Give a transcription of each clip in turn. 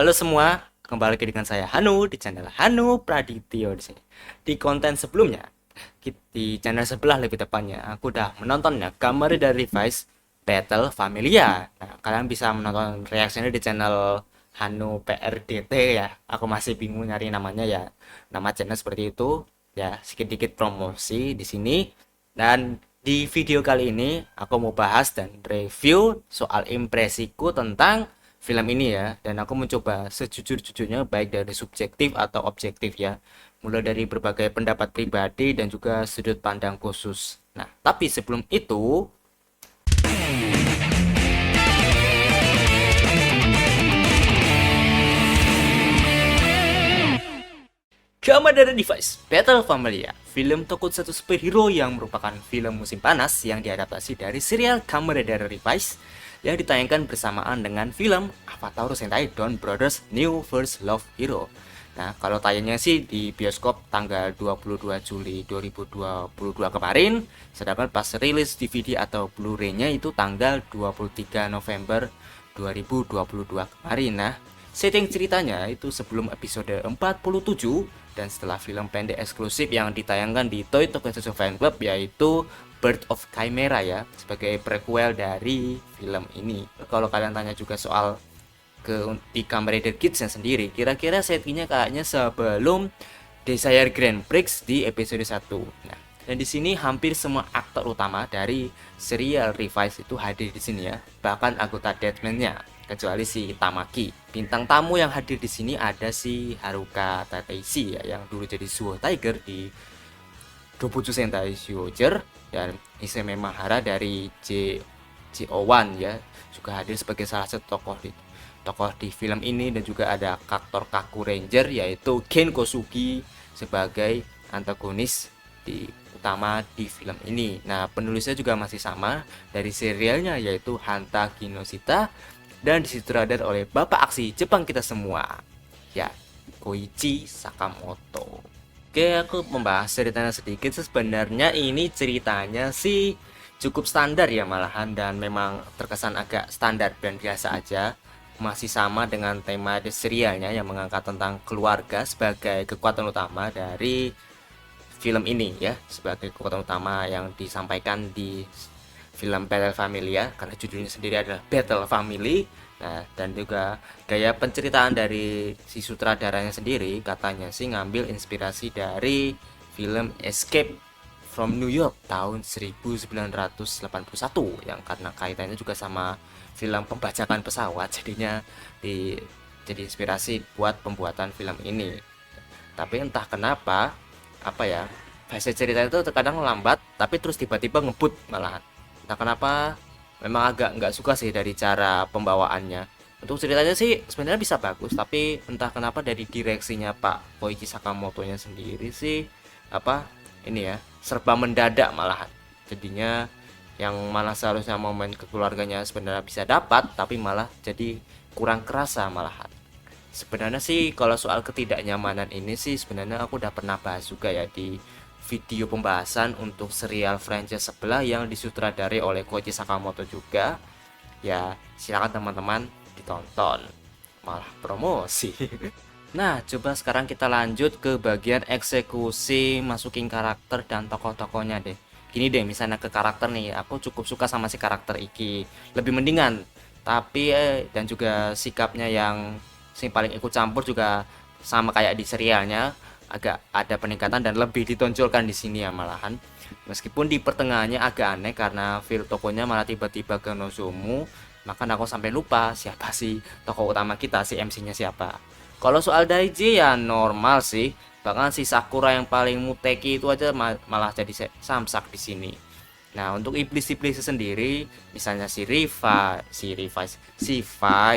Halo semua, kembali lagi dengan saya Hanu di channel Hanu Pradityo di sini. Di konten sebelumnya, di channel sebelah lebih tepatnya, aku udah menontonnya Kamen Rider Revice Battle Familia. Nah, kalian bisa menonton reaksinya di channel Hanu PRDT ya. Aku masih bingung nyari namanya ya. Nama channel seperti itu. Ya, sedikit promosi di sini. Dan di video kali ini aku mau bahas dan review soal impresiku tentang film ini ya, dan aku mencoba sejujur-jujurnya baik dari subjektif atau objektif ya, mulai dari berbagai pendapat pribadi dan juga sudut pandang khusus. Nah, tapi sebelum itu, Kamen Rider Device Battle Familia, film tokusatsu superhero yang merupakan film musim panas yang diadaptasi dari serial Kamen Rider Revice yang ditayangkan bersamaan dengan film Avatar Sentai Dawn Brothers New First Love Hero. Nah, kalau tayangnya sih di bioskop tanggal 22 Juli 2022 kemarin, sedangkan pas rilis DVD atau Blu-ray-nya itu tanggal 23 November 2022 kemarin. Nah, setting ceritanya itu sebelum episode 47 dan setelah film pendek eksklusif yang ditayangkan di Toy Tokusatsu Fan Club, yaitu Birth of Chimera ya, sebagai prequel dari film ini. Kalau kalian tanya juga soal di Kamen Rider Kids yang sendiri, kira-kira settingnya kayaknya sebelum Desire Grand Prix di episode 1. Nah, dan di sini hampir semua aktor utama dari serial Revice itu hadir di sini ya, bahkan anggota Deadman-nya, kecuali si Tamaki. Bintang tamu yang hadir di sini ada si Haruka Tateishi ya, yang dulu jadi Suo Tiger di Dobutsu Sentai Shoujo, dan Iseme Mahara dari JO1 ya, juga hadir sebagai salah satu tokoh di film ini, dan juga ada aktor Kaku Ranger yaitu Ken Kosugi sebagai antagonis utama di film ini. Nah, penulisnya juga masih sama dari serialnya, yaitu Hanta Kinoshita, dan disutradarai oleh bapak aksi Jepang kita semua, ya, Koichi Sakamoto. Oke, aku membahas ceritanya sedikit. Sebenarnya ini ceritanya sih cukup standar ya malahan, dan memang terkesan agak standar dan biasa aja. Masih sama dengan tema di serialnya yang mengangkat tentang keluarga sebagai kekuatan utama dari film ini ya, sebagai kekuatan utama yang disampaikan di film Battle Family ya, karena judulnya sendiri adalah Battle Family. Nah, dan juga gaya penceritaan dari si sutradaranya sendiri katanya sih ngambil inspirasi dari film Escape from New York tahun 1981, yang karena kaitannya juga sama film pembajakan pesawat, jadinya jadi inspirasi buat pembuatan film ini. Tapi entah kenapa, apa ya, bahasa cerita itu terkadang lambat tapi terus tiba-tiba ngebut malahan. Entah kenapa, memang agak nggak suka sih dari cara pembawaannya. Untuk ceritanya sih sebenarnya bisa bagus, tapi entah kenapa dari direksinya Pak Koichi Sakamoto nya sendiri sih, apa, ini ya, serba mendadak malahan. Jadinya yang malah seharusnya momen kekeluarganya sebenarnya bisa dapat, tapi malah jadi kurang kerasa malahan. Sebenarnya sih kalau soal ketidaknyamanan ini sih sebenarnya aku udah pernah bahas juga ya di video pembahasan untuk serial franchise sebelah yang disutradarai oleh Koichi Sakamoto juga. Ya, silakan teman-teman ditonton. Malah promosi. Nah, coba sekarang kita lanjut ke bagian eksekusi, masukin karakter dan tokoh-tokohnya deh. Gini deh, misalnya ke karakter nih, aku cukup suka sama si karakter Iki. Lebih mendingan, tapi dan juga sikapnya yang sing paling ikut campur juga sama kayak di serialnya, agak ada peningkatan dan lebih ditonjolkan di sini ya malahan. Meskipun di pertengahannya agak aneh karena feel tokonya malah tiba-tiba ke Nozomu, maka aku sampai lupa siapa sih tokoh utama kita, si MC-nya siapa. Kalau soal Daiji ya normal sih, bahkan si Sakura yang paling muteki itu aja malah jadi samsak di sini. Nah, untuk iblis-iblis sendiri, misalnya si Vai,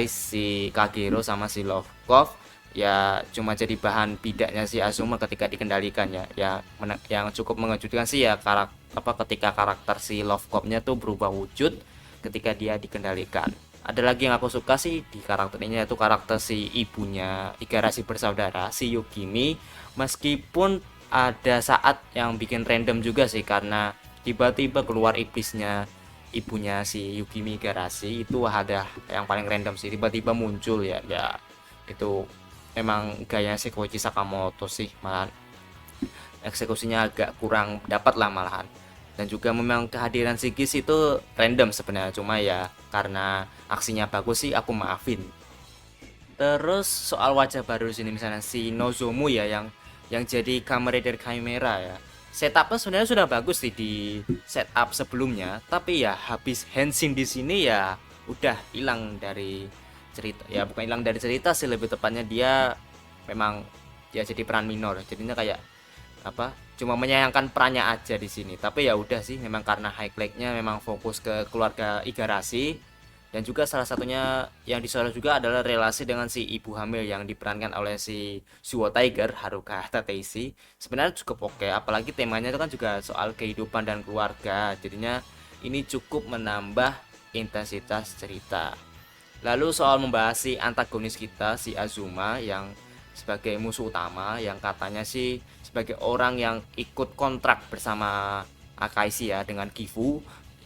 si Kagero sama si Lovekov, ya cuma jadi bahan bidaknya si Azuma ketika dikendalikan ya. Yang cukup mengejutkan sih ya ketika karakter si Lovekov-nya tuh berubah wujud ketika dia dikendalikan. Ada lagi yang aku suka sih di karakter ini, yaitu karakter si ibunya Igarashi bersaudara, si Yukimi. Meskipun ada saat yang bikin random juga sih, karena tiba-tiba keluar iblisnya ibunya si Yukimi Igarashi, itu ada yang paling random sih, tiba-tiba muncul ya. Itu memang gaya si Koichi Sakamoto sih, malah eksekusinya agak kurang dapat lah malahan. Dan juga memang kehadiran si Gis itu random sebenarnya, cuma ya karena aksinya bagus sih aku maafin. Terus soal wajah baru di sini misalnya si Nozomu ya yang jadi Kamen Rider Chimera ya. Setupnya sebenarnya sudah bagus sih di setup sebelumnya, tapi ya habis Henshin di sini ya udah hilang dari cerita. Ya bukan hilang dari cerita sih, lebih tepatnya dia memang ya jadi peran minor. Jadinya kayak apa? Cuma menyayangkan perannya aja di sini. Tapi ya udah sih, memang karena highlight-nya memang fokus ke keluarga Igarashi, dan juga salah satunya yang disorot juga adalah relasi dengan si ibu hamil yang diperankan oleh si Suwo Tiger, Haruka Tateishi. Sebenarnya cukup oke, apalagi temanya itu kan juga soal kehidupan dan keluarga. Jadinya ini cukup menambah intensitas cerita. Lalu soal membahas si antagonis kita, si Azuma yang sebagai musuh utama, yang katanya sih sebagai orang yang ikut kontrak bersama Akaishi ya dengan Gifu.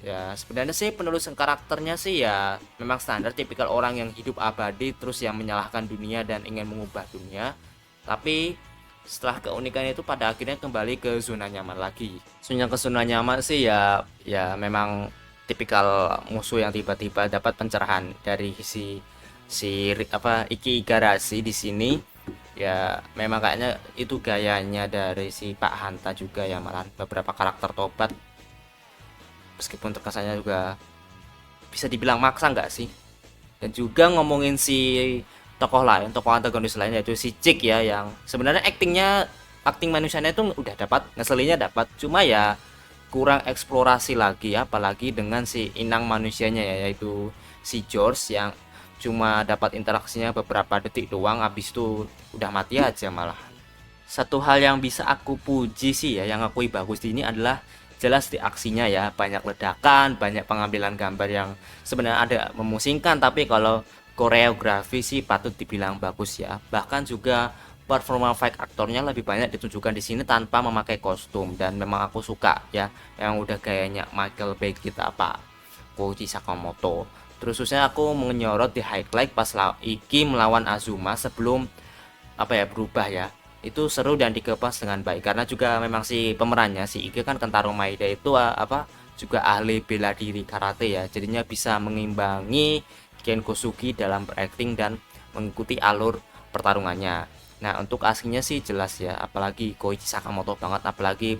Ya sebenarnya sih penulisan karakternya sih ya memang standar tipikal orang yang hidup abadi terus yang menyalahkan dunia dan ingin mengubah dunia. Tapi setelah keunikan itu pada akhirnya kembali ke zona nyaman lagi. Ke zona nyaman sih ya memang tipikal musuh yang tiba-tiba dapat pencerahan dari si Iki Igarashi di sini. Ya memang kayaknya itu gayanya dari si Pak Hanta juga ya, malah beberapa karakter tobat meskipun terkesannya juga bisa dibilang maksa nggak sih. Dan juga ngomongin si tokoh antagonis lain yaitu si Chick ya, yang sebenarnya acting manusianya itu udah dapat, ngeselinnya dapat, cuma ya kurang eksplorasi lagi, apalagi dengan si inang manusianya ya, yaitu si George yang cuma dapat interaksinya beberapa detik doang, habis itu udah mati aja malah. Satu hal yang bisa aku puji sih ya, yang aku bagus di ini adalah jelas di aksinya ya, banyak ledakan, banyak pengambilan gambar yang sebenarnya ada memusingkan, tapi kalau koreografi sih patut dibilang bagus ya. Bahkan juga performa fight aktornya lebih banyak ditunjukkan di sini tanpa memakai kostum, dan memang aku suka ya, yang udah gayanya Michael Bay kita apa Koichi Sakamoto. Terus khususnya aku menyorot di highlight pas Iki melawan Azuma sebelum berubah ya. Itu seru dan dikemas dengan baik karena juga memang si pemerannya si Ike kan Kentaro Maeda itu juga ahli bela diri karate ya, jadinya bisa mengimbangi Ken Kosugi dalam berakting dan mengikuti alur pertarungannya. Nah untuk aslinya sih jelas ya, apalagi Koichi Sakamoto banget, apalagi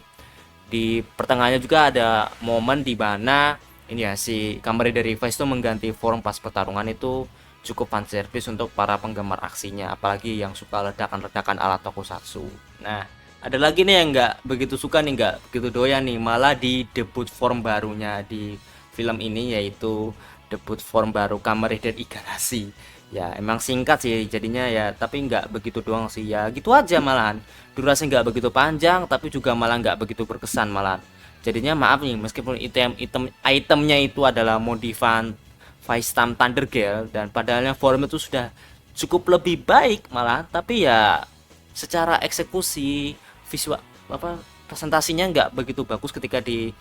di pertengahannya juga ada momen di mana ini ya si Kamen Rider Revice itu mengganti form pas pertarungan, itu cukup fan service untuk para penggemar aksinya, apalagi yang suka ledakan-ledakan ala tokusatsu. Nah, ada lagi nih yang nggak begitu suka nih, nggak begitu doyan nih, malah di debut form barunya di film ini, yaitu debut form baru Kamen Rider Igarashi. Ya emang singkat sih jadinya ya, tapi nggak begitu doang sih ya, gitu aja malahan. Durasi nggak begitu panjang, tapi juga malah nggak begitu berkesan malahan. Jadinya maaf nih, meskipun itemnya itu adalah modifan Vice Time Thunder Girl, dan padahalnya form itu sudah cukup lebih baik malah, tapi ya secara eksekusi visual presentasinya nggak begitu bagus ketika di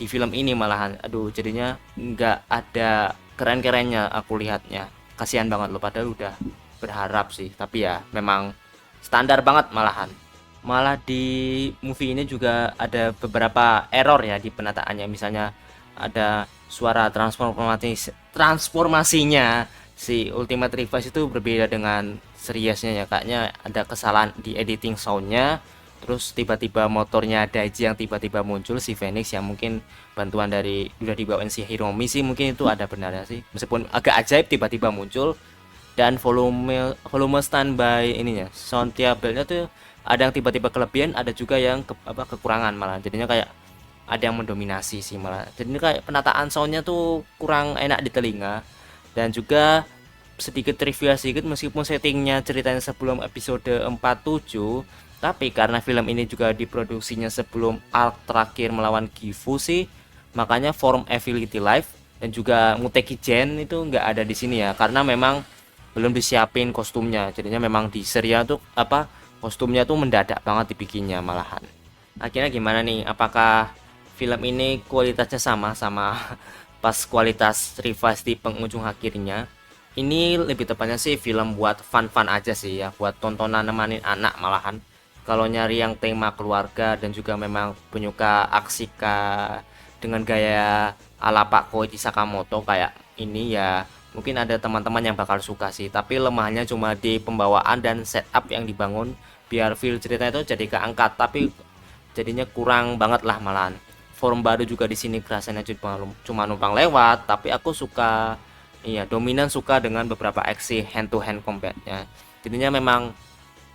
film ini malahan. Aduh jadinya nggak ada keren-kerennya aku lihatnya, kasihan banget loh, padahal udah berharap sih, tapi ya memang standar banget malahan. Malah di movie ini juga ada beberapa error ya di penataannya, misalnya ada suara transformasinya si Ultimate Revice itu berbeda dengan seriesnya ya, kayaknya ada kesalahan di editing soundnya. Terus tiba-tiba motornya Daiji yang tiba-tiba muncul, si Phoenix yang mungkin bantuan dari udah dibawain si Hiromi sih, mungkin itu ada benarnya sih, meskipun agak ajaib tiba-tiba muncul. Dan volume standby ininya sound tiabelnya tuh ada yang tiba-tiba kelebihan, ada juga yang kekurangan malah, jadinya kayak ada yang mendominasi sih malah, jadi kayak penataan soundnya tuh kurang enak di telinga. Dan juga sedikit trivia sedikit, meskipun settingnya ceritanya sebelum episode 47, tapi karena film ini juga diproduksinya sebelum arc terakhir melawan Gifu sih, makanya form Ability Life dan juga Muteki Gen itu nggak ada di sini ya, karena memang belum disiapin kostumnya. Jadinya memang di serial tuh kostumnya tuh mendadak banget dibikinnya malahan. Akhirnya gimana nih, apakah film ini kualitasnya sama pas kualitas Revice di pengunjung akhirnya? Ini lebih tepatnya sih film buat fun-fun aja sih ya, buat tontonan nemanin anak malahan. Kalau nyari yang tema keluarga dan juga memang penyuka aksi dengan gaya ala Pak Koichi Sakamoto kayak ini ya, mungkin ada teman-teman yang bakal suka sih. Tapi lemahnya cuma di pembawaan dan setup yang dibangun biar feel cerita itu jadi keangkat, tapi jadinya kurang banget lah malahan. Form baru juga di sini rasanya cuma numpang lewat, tapi aku suka. Iya, dominan suka dengan beberapa aksi hand to hand combatnya. Jadinya memang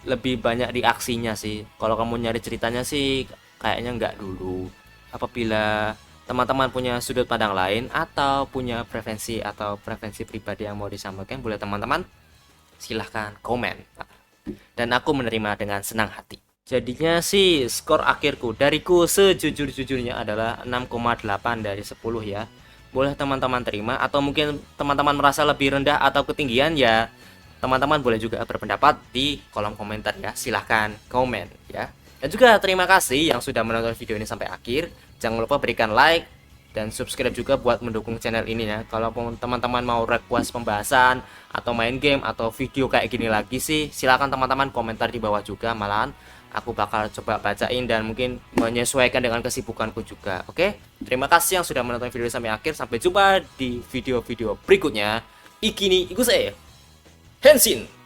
lebih banyak di aksinya sih. Kalau kamu nyari ceritanya sih kayaknya nggak dulu. Apabila teman-teman punya sudut pandang lain atau punya preferensi pribadi yang mau disampaikan, boleh teman-teman silahkan komen. Dan aku menerima dengan senang hati. Jadinya sih skor akhirku dariku sejujur-jujurnya adalah 6,8 dari 10 ya. Boleh teman-teman terima atau mungkin teman-teman merasa lebih rendah atau ketinggian ya. Teman-teman boleh juga berpendapat di kolom komentar ya. Silahkan komen ya. Dan juga terima kasih yang sudah menonton video ini sampai akhir. Jangan lupa berikan like dan subscribe juga buat mendukung channel ini ya. Kalau teman-teman mau request pembahasan atau main game atau video kayak gini lagi sih, silahkan teman-teman komentar di bawah juga, malahan aku bakal coba bacain dan mungkin menyesuaikan dengan kesibukanku juga. Oke, terima kasih yang sudah menonton video sampai akhir. Sampai jumpa di video-video berikutnya. Ikini iku saya Henshin.